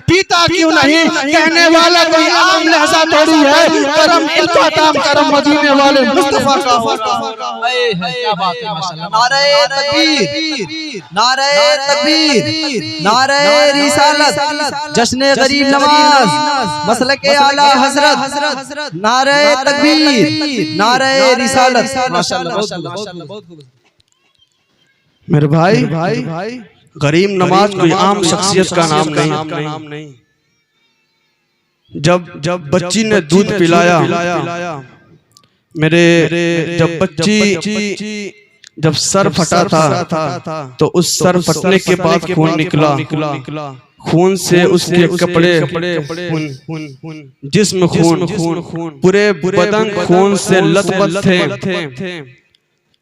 पीता क्यों नहीं, कहने वाला कोई आम लहजा थोड़ी है, करम इनका काम करम मदीने वाले मुस्तफा का होगा। क्या बात है माशाअल्लाह। नारे तकबीर, नारे तकबीर, नारे रिसालत, जश्न गरीब नवाज, मसलके आला हजरत, नारे तकबीर, नारे रिसालत। माशाअल्लाह। मेरे भाई गरीब नवाज कोई आम शख्सियत का नाम नहीं। जब बच्ची ने दूध पिलाया, मेरे जब सर फटा था तो उस सर फटने के बाद खून निकला। खून से उसके कपड़े, जिस्म खून, पूरे बदन खून से लथपथ थे।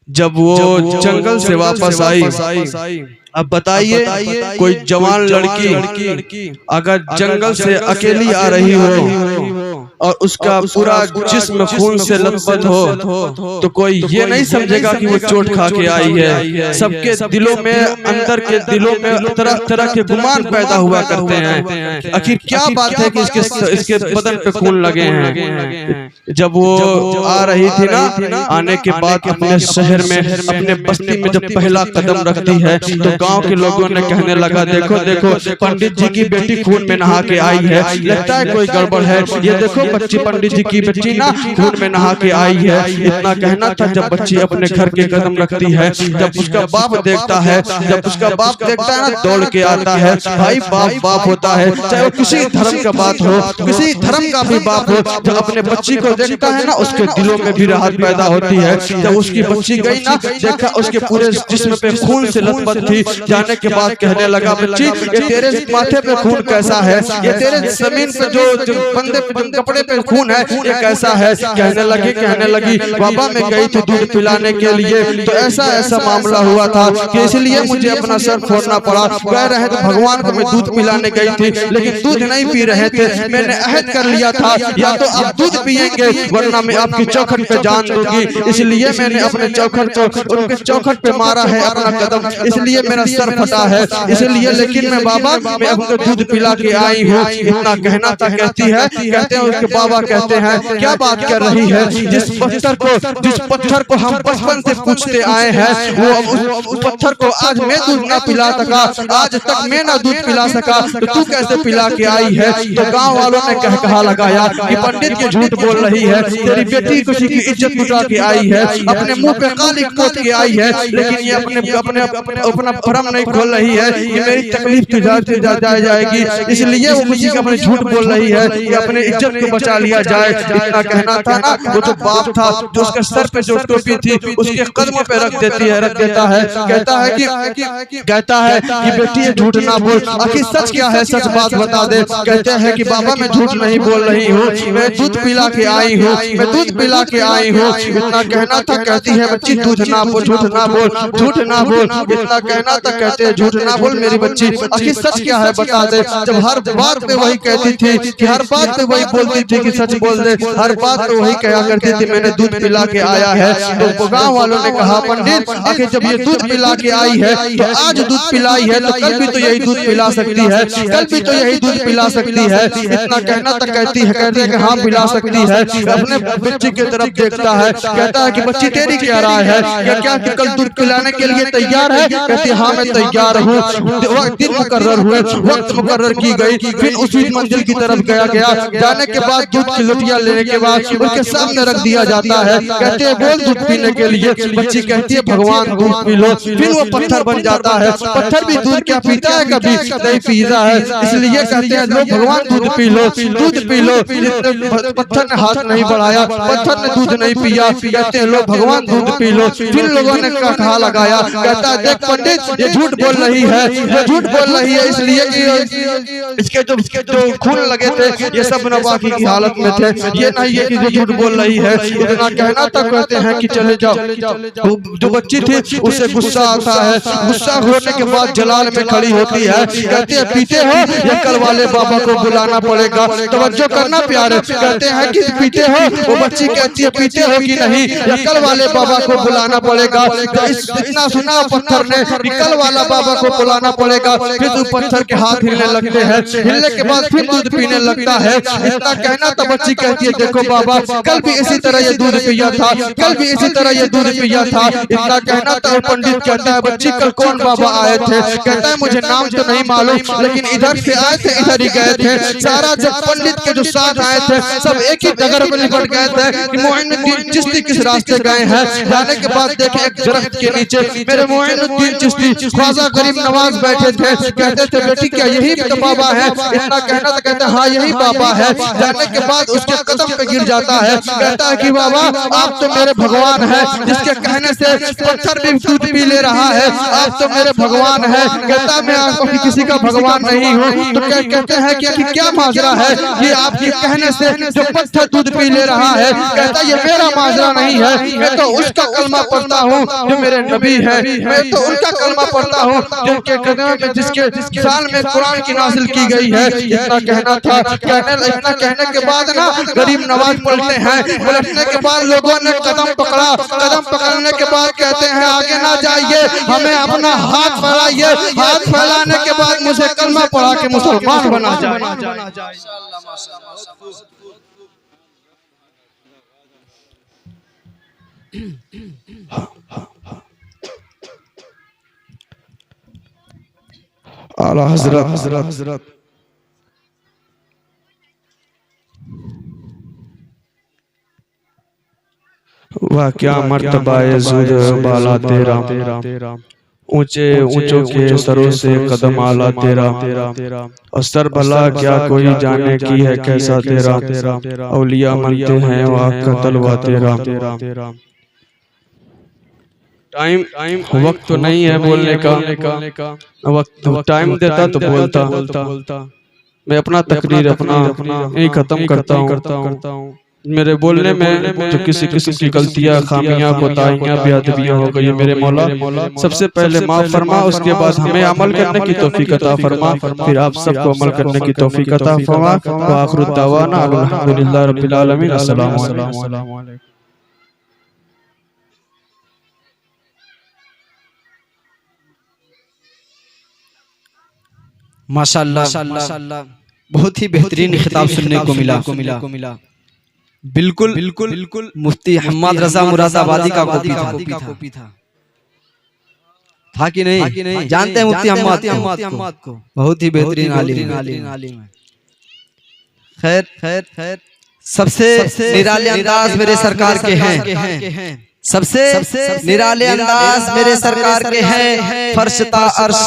जब वो जंगल से वापस आई, अब बताइए कोई जवान लड़की अगर जंगल से अकेली आ रही हो और उसका पूरा जिस्म खून से लथपथ हो तो कोई ये नहीं समझेगा कि वो चोट खा के आई है। सबके दिलों में, अंदर के दिलों में तरह तरह के गुमान पैदा हुआ करते हैं। आखिर क्या बात है कि इसके बदन पे खून लगे हैं। जब वो आ रही थी ना, आने के बाद अपने शहर में, अपने बस्ती में जब पहला कदम रखती है तो गांव के लोगों ने कहने लगा, देखो पंडित जी की बेटी खून में नहा के आई है, लगता है कोई गड़बड़ है। ये देखो बच्ची, पंडित जी की बच्ची ना खून में नहा के आई है। इतना कहना था। जब बच्ची अपने घर के कदम रखती है, जब उसका बाप देखता है ना, दौड़ के आता है। भाई बाप होता है, चाहे वो किसी धर्म का बात हो, किसी धर्म का भी बाप हो, जब अपने बच्ची को देखता है ना, उसके दिलों में भी राहत पैदा होती है। जब उसकी बच्ची गई ना, देखा उसके पूरे जिस्म पे खून से लथपथ थी। जाने के बाद कहने लगा, बच्ची ये तेरे माथे पे खून कैसा है, ये तेरे जमीन पे जो बंदे कपड़े पे खून है ये कैसा है। कहने लगी बाबा मैं गई थी दूध पिलाने के लिए तो ऐसा मामला हुआ था कि इसलिए मुझे अपना सर फोड़ना पड़ा। कह रहे थे भगवान को मैं दूध पिलाने गई थी लेकिन दूध नहीं पी रहे थे। मैंने अहद कर लिया था या तो आप दूध पिएंगे वरना मैं आपकी चौखट पे जान दूंगी। इसलिए मैंने अपने चौखट को उनके चौखट पे मारा है अपना कदम, इसलिए मेरा सर फटा है। इसलिए लेकिन मैं बाबा मैं आपको दूध पिला के आई हूँ। इतना कहना था। कहते हैं उसके बाबा कहते हैं क्या बात कर रही है। जिस पत्थर को हम बचपन से पूछते आए हैं वो उस पत्थर को आज मैं दूध ना पिला सका, आज तक मैं ना दूध पिला सका तो तू कैसे पिला के आई है। तो गांव वालों ने कहा लगाया कि पंडित की झूठ बोल रही है, तेरी बेटी किसी की इज्जत लुटा के आई है, अपने मुंह पे काली पोत के आई है, लेकिन ये अपना भरम नहीं खोल रही है कि मेरी तकलीफ की जाएगी। इसलिए वो किसी का अपने झूठ बोल रही है कि अपने इज्जत को बचा लिया जाए। इतना कहना था ना। वो जो बाप था जो उसके सर पे जो टोपी थी उसके कदमों पे रख देता है। कहता है कि बेटी ये झूठ ना बोल, आखिर सच क्या है, सच बात बता दे। कहते हैं कि बाबा मैं झूठ नहीं बोल रही हूँ, मैं दूध पिला के आई हूँ, मैं दूध पिला के आई हूँ। इतना कहना था। कहती है बच्ची दूध ना बोल, झूठ ना बोल, झूठ ना बोल। इतना कहना था। कहते हैं झूठ ना बोल मेरी बच्ची, आखिर सच क्या है बता दे। जब हर बात पे वही कहती थी कि हर बात पे वही बोलती थी कि सच बोल दे, हर बात पे वही कहा करती थी मैंने दूध पिला के आया है। तो गांव वालों ने कहा पंडित आखिर जब ये दूध पिला के आई है तो आज दूध पिलाई है तो कल भी तो यही दूध पिला सकती है, कल भी तो यही दूध पिला सकती है। इतना कहना तक कहती है कि हाँ पिला सकती है। अपने बच्ची की तरफ देखता है। कहता है कि बच्ची तेरी क्या राय है, क्या कल दूध पिलाने के लिए तैयार है। कहती है हाँ मैं तैयार हूँ। दिन मुकर्रर हुए, वक्त मुकर्रर की गई, फिर उसी मंजिल की तरफ गया। जाने के बाद दूध की लुटिया लेने के बाद उनके सामने रख दिया जाता है। कहते हैं बोल दूध पीने के लिए। बच्ची कहती है भगवान दूध पी लो। फिर वो पत्थर बन जाता है। पत्थर भी दूध क्या पीता है, कभी नहीं पीता है। इसलिए कहते हैं लो भगवान दूध पी लो, दूध पी लो। पत्थर ने हाथ नहीं बढ़ाया, पत्थर ने दूध नहीं पिया। कहते हैं लो भगवान दूध पी लो। फिर लोगों ने कहा लगाया। कहता है देख पंडित ये झूठ बोल रही है, ये झूठ बोल रही है, इसलिए कि इसके जो खून लगे थे ये सब नवा की हालत में थे। ये नहीं है कि जो झूठ बोल रही है, इतना कहना तक कहते हैं कि चले जाओ। जो बच्ची थी उसे गुस्सा आता है, गुस्सा होने के बाद जलाल में खड़ी होती है, कहती है पीते हो या कल वाले बाबा को बुलाना पड़ेगा। तवज्जो करना प्यारे, कहते हैं कि पीते हो, वो बच्ची कहती है पीते हो कि नहीं या कल वाले बाबा को बुलाना पड़ेगा। तो इतना सुना पत्थर ने कि कल वाला बाबा को बुलाना पड़ेगा। फिर तो पत्थर के हाथ हिलने लगते हैं, हिलने के बाद फिर दूध पीने लगता है। इतना कहना तो बच्ची कहती है देखो बाबा कल भी इसी तरह ये दूध पिया था, कल भी इसी तरह ये दूध पिया था। इतना कहना तो पंडित कहता है बच्ची कल कौन बाबा आए थे? कहता है मुझे नाम तो नहीं मालूम, लेकिन इधर से आए थे इधर ही गए थे। सारा जब पंडित के जो साथ आए थे सब एक ही डगर में लिपट गए थे कि मोइनुद्दीन चिश्ती किस रास्ते गए हैं। जाने के बाद देखे एक दरख्त के नीचे मेरे मोइनुद्दीन चिश्ती ख्वाजा गरीब नवाज बैठे थे। कहते थे बेटी क्या यही तो बाबा है? इतना कहना तो कहते हाँ यही बाबा है। जाने के बाद उसके कदम पे गिर जाता है, कहता है कि बाबा आप तो मेरे भगवान हैं, जिसके कहने से पत्थर भी दूध पी ले रहा है, आप तो मेरे भगवान हैं। कहता मैं आपको किसी का भगवान नहीं हूँ। तो कहते हैं कि क्या माजरा है ये आपके कहने से जो पत्थर दूध पी ले रहा है? कहता ये मेरा माजरा नहीं है, मैं तो उसका कलमा पढ़ता हूँ जो मेरे नबी है, मैं तो उनका कलमा पढ़ता हूँ जिनके कदम में जिसके साल में कुरान की नाजिल की गई है। इतना कहना था, इतना कहने के बाद ना गरीब नवाज पलटते हैं। पलटने के बाद लोगों ने कदम पकड़ा, कदम पकड़ने के बाद कहते हैं आगे ना जाइए, हमें अपना हाथ फैलाइए, हाथ फैलाने के बाद मुझे कलमा पढ़ा के मुसलमान बना जाए। आला हजरत वाह क्या मर्तबा ज़ुद बाला तेरा, ऊंचे ऊंचों के सरों से कदम आला तेरा, और सर भला क्या कोई जाने की है कैसा तेरा, औलिया मनते हैं वाह का तलवा तेरा। टाइम वक्त तो नहीं है बोलने का, वक्त टाइम देता तो बोलता। मैं अपना तकरीर अपना यही खत्म करता हूँ। मेरे बोलने में जो किसी किस्म की गलतियां, खामियां, कोताहियां, बेअदबियां हो गई मेरे मौला सबसे पहले माफ फरमा, उसके बाद हमें अमल करने की तौफीक अता फरमा, फिर आप सबको अमल करने की तौफीक अता फरमा। व आखिरु दावाना अल्हम्दुलिल्लाहि रब्बिल आलमीन। अस्सलामु अलैकुम। माशाअल्लाह बहुत ही बेहतरीन खिताब सुनने को मिला। बिल्कुल मुफ्ती हम्मद रजा मुरादाबादी का कॉपी था कि नहीं? जानते हैं मुफ्ती हम्मद को? बहुत ही बेहतरीन आलिम है। खैर सबसे निराले अंदाज मेरे सरकार के हैं, सबसे निराले अंदाज मेरे सरकार के हैं। फर्शता अर्श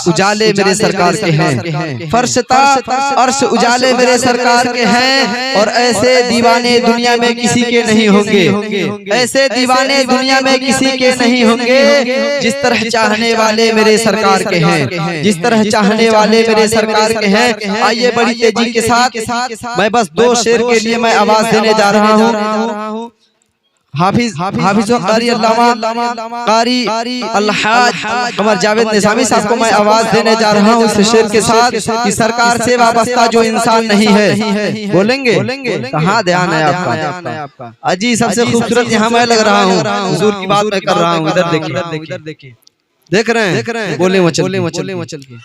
उजाले मेरे सरकार के हैं, फर्शता अर्श उजाले मेरे सरकार के हैं। और ऐसे दीवाने दुनिया में किसी के नहीं होंगे, ऐसे दीवाने दुनिया में किसी के नहीं होंगे जिस तरह चाहने वाले मेरे सरकार के हैं, जिस तरह चाहने वाले मेरे सरकार के हैं। आइए बड़ी तेजी के साथ मैं बस 2 शेर के लिए मैं आवाज देने जा रहा हूँ। हाफिज कारी अल्लामा कारी अलहाज कमर जावेद निज़ामी साहब को मैं आवाज देने जा रहा हूँ इस शेर के साथ कि सरकार से वाबस्ता जो इंसान नहीं है। बोलेंगे कहाँ ध्यान है आपका? अजी सबसे खूबसूरत यहाँ मैं लग रहा हूँ, हुजूर की बात मैं कर रहा हूँ। इधर देखिए, देख रहे हैं? बोले मचल के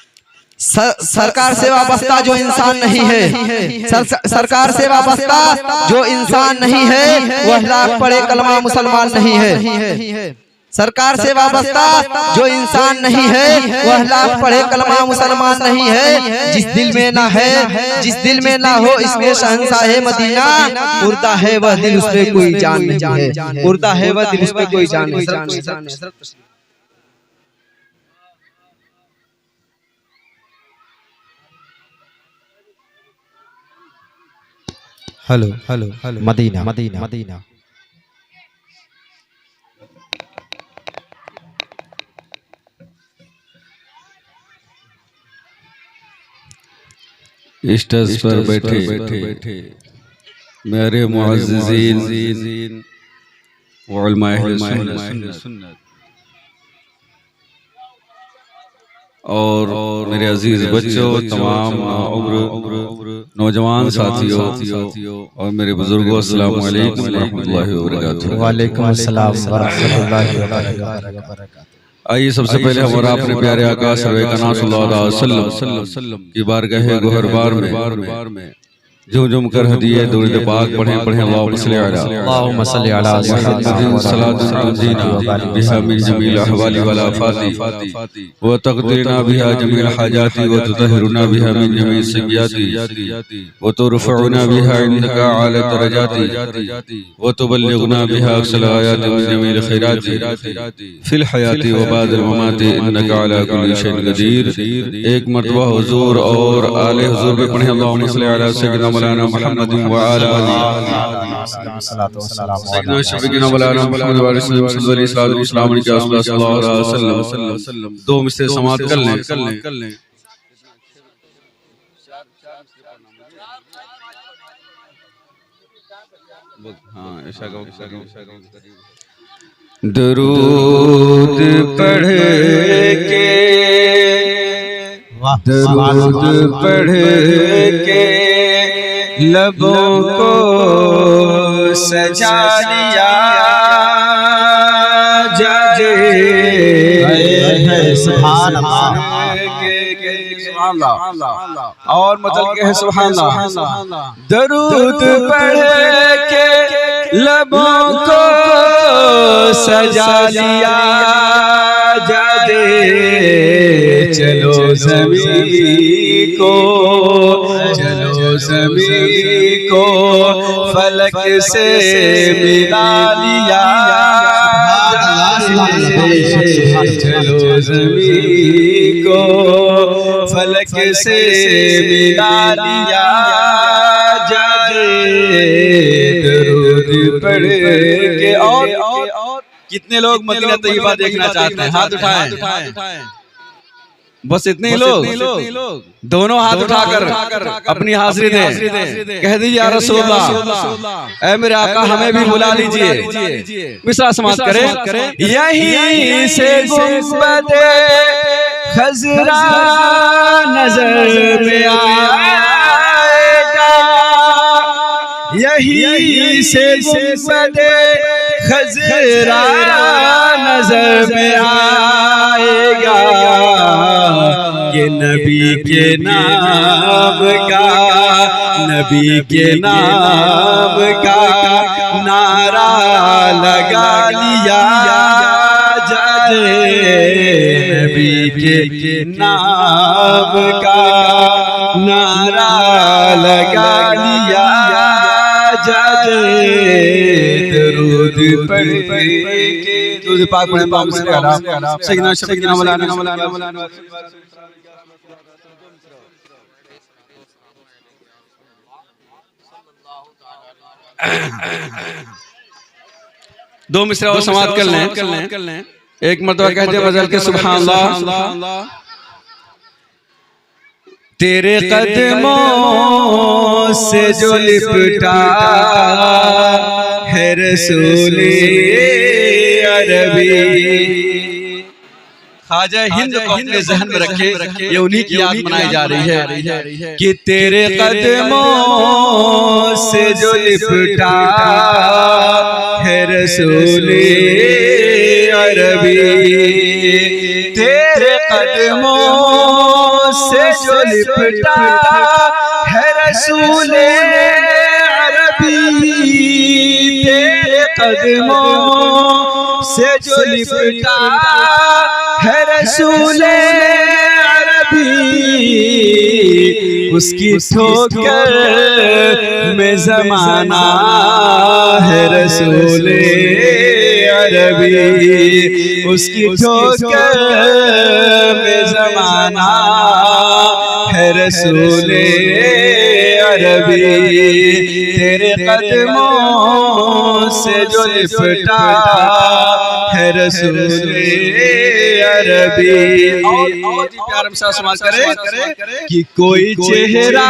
सरकार से वाबस्ता जो इंसान नहीं है, सरकार से वाबस्ता जो इंसान नहीं है वह लाख पढ़े कलमा मुसलमान नहीं है। सरकार से वाबस्ता जो इंसान नहीं है वह लाख पढ़े कलमा मुसलमान नहीं है। जिस दिल में ना है, जिस दिल में ना हो इसमें शहंशाह मदीना, मुर्दा है वह दिल उसमें कोई जान नहीं है, मुर्दा है वह दिल उसमें कोई जान नहीं। हेलो मदीना स्टेज पर बैठे मेरे मुअज़्ज़िज़ीन व उलमाए अहले सुन्नत और मेरे अजीज बच्चों, तमाम उम्र नौजवान साथियों और मेरे बुजुर्गों, अस्सलामु अलैकुम व रहमतुल्लाहि व बरकातुहू। वालेकुम अस्सलाम व रहमतुल्लाहि व बरकातुहू। आइए सबसे पहले हमारा अपने प्यारे आका सल्लल्लाहु अलैहि वसल्लम की बारगाह गोहरबार में झूम कर हदिये दुरूद पाक पढ़ें अल्लाहुम्मा सल्ली अला मुहम्मदिन सल्लल्लाहु अलैहि बिहा मिन जमील अहवाली वल आफाती व तक़दीरना बिहा जमील हाजाती व तुतहिरुना बिहा मिन जमील सय्याती व तुरफ़उना बिहा इंदका आला दरजाती व तुबल्लिगुना बिहा अक़सल आयाति मिन जमील खैराती फिल हयाती व बादिल ममाती इन्नका अला कुल्लि शैइन क़दीर। एक मरतबा हुज़ूर और आले हुज़ूर पे पढ़ें अल्लाहुम्मा सल्ली अला सय्यिदिना मौलाना मुहम्मद व आला सय्यिदना शफीक़ना मौलाना मुहम्मद व रसूल इस्लाम के सल्लल्लाहु अलैहि वसल्लम। दो मिसरे समाअत कर लें। दरूद पढ़ के दरूद पढ़ के लबों को सजा लिया जाए। सुभान अल्लाह और मतलब के है सुभान अल्लाह। दरूद पढ़ के लबों को सजा लिया जाए। चलो ज़मीं को फलक से मिला लिया जाए। चलो ज़मीं को फलक से मिला लिया जाए। दरूद पढ़ के। और कितने लोग मदीना तैयबा देखना चाहते हैं? हाथ उठाएं। बस इतने ही लोग दोनों हाथ उठाकर अपनी हाजिरी दें। कह दीजिए या रसूलल्लाह, ऐ मेरे आका हमें भी बुला लीजिए। मिसरा समाअत करें। यहीं से गुंबदे खज़रा नजर में आएगा। यहीं से गुंबदे खज़रा नजर में आएगा। ये नबी के नाम का नारा लगा लिया जाए। नबी के नाम का नारा लगा लिया जाए। दरूद पढ़ के दुरूद पाक पढ़ें सय्यिदना शफीक़ना मौलाना। दो मिसरा और समाअत कर लें। एक मरतबा कहते मजल के सुभान अल्लाह। तेरे कदमों से जो लिपटा है रसूले अरबी। ख्वाजा हिंद को अपने ज़हन में रखे, ये उन्हीं की याद मनाई जा रही है कि तेरे कदमों से जो लिपटा है रसूले अरबी। तेरे कदमों से जो लिपटा है रसूले अरबी। तेरे कदमों से जो लिपटा है रसूले अरबी। उसकी ठोकर में ज़माना है रसूले अरबी। उसकी ठोकर में ज़माना है रसूले अरबी। तेरे कदमों से जो लिपटा है रसूले अरबी। और जी प्यार में समाज करे कि कोई चेहरा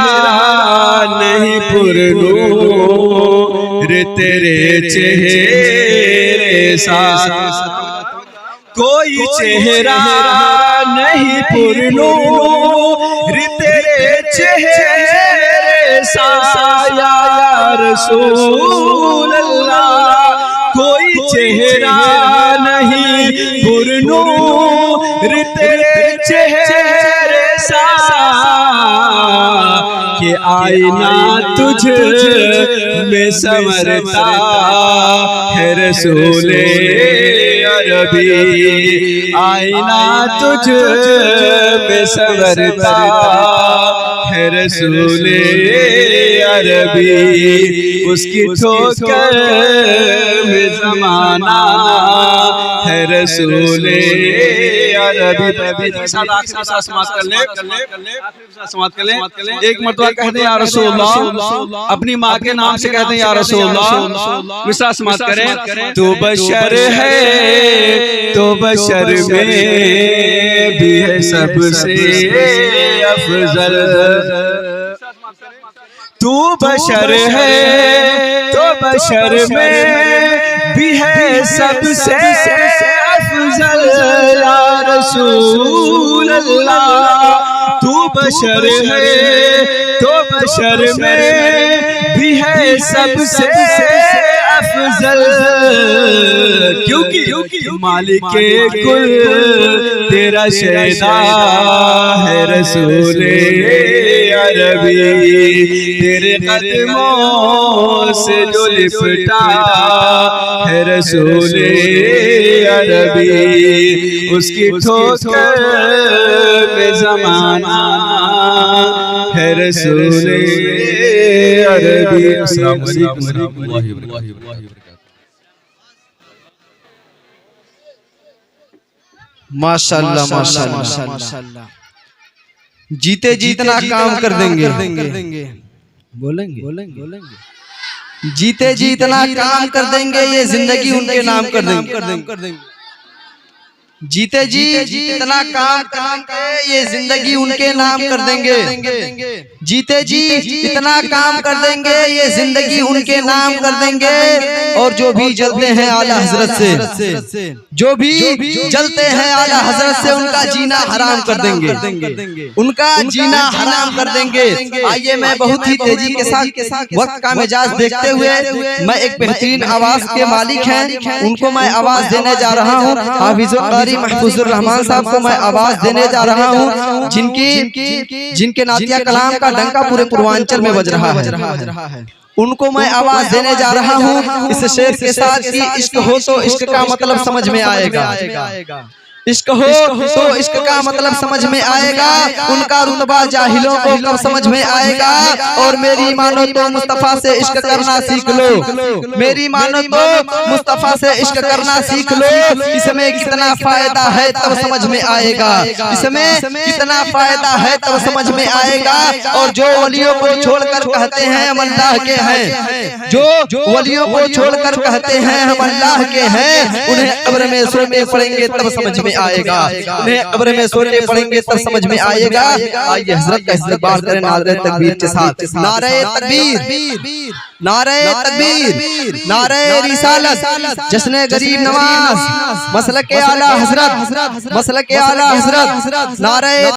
नहीं पुरनूर तेरे चेहरे सा, कोई चेहरा नहीं पुरनूर तेरे चेहरे सा या रसूल अल्लाह। कोई चेहरा नहीं पुरनूर तेरे चेहरे सा कि आईना तुझ में संवरता है रसूले अरबी। आईना तुझ में संवरता है रसूले अरबी। उसकी ठोकर में ज़माना है रसूले अरबी। समाप्त कर ले, समाप्त कर ले। एक मरतबा कहते हैं या रसूलल्लाह, अपनी माँ के नाम से कहते हैं या रसूलल्लाह। मिसरा समाप्त करें। तो बशर है तो बशर में भी है सबसे अफजल। तू बशर है तो बशर में भी है सबसे अफजल या रसूल अल्लाह। तू बशर है तो बशर में भी है सबसे अफजल। क्योंकि मालिके कुल तेरा शैदा है रसूले अरबी। तेरे कदमों से जो लिपटा है रसूले अरबी। उसकी ठोकर में ज़माना है रसूले अरबी। अस्सलाम वालेकुम रहमतुल्लाहि व बरकातहू। माशाअल्लाह माशाअल्लाह। जीते जीतना काम कर देंगे, बोलेंगे जीते जीतना काम कर देंगे, ये जिंदगी उनके नाम कर देंगे। जीते जी जितना काम करेंगे ये जिंदगी उनके नाम कर देंगे। जीते जी इतना काम कर देंगे ये जिंदगी उनके नाम कर देंगे। और जो भी जलते हैं आला हजरत से, जो भी जलते हैं आला हजरत से, उनका जीना हराम कर देंगे, उनका जीना हराम कर देंगे। आइए मैं बहुत ही तेजी के साथ वक्त का मिजाज देखते हुए मैं एक बेहतरीन आवाज के मालिक हैं, उनको मैं आवाज देने जा रहा हूँ। हाफिजुल महफूजुर रहमान साहब को मैं आवाज देने जा रहा हूँ, जिनके नातिया कलाम का डंका पूरे पूर्वांचल में बज रहा है। उनको मैं आवाज देने जा रहा हूँ इस शेर के साथ कि इश्क हो तो इश्क का मतलब समझ में आएगा। इश्क हो तो इश्क का मतलब समझ में आएगा। उनका रुतबा जाहिलों को कब समझ में आएगा। और मेरी मानो तो मुस्तफा से इश्क करना सीख लो, मेरी मानो तो मुस्तफा से इश्क करना सीख लो। इसमें कितना फायदा है तब समझ में आएगा, इसमें कितना फायदा है तब समझ में आएगा। और जो वलियों को छोड़कर कहते हैं हम अल्लाह के हैं, जो वलियों को छोड़कर कहते हैं हम अल्लाह के हैं, उन्हें कब्र में सोते पड़ेंगे तब समझ में आएगा, उन्हें कब्र में सोते पड़ेंगे तब समझ में आएगा। आइए हजरत का इस्तकबाल करें नारे तकबीर के साथ। नारे तकबीर, नारे तकबीर, नारे रिसालत, जश्न गरीब नवाज, मसलक आला हजरत, मसलक आला हजरत। नारे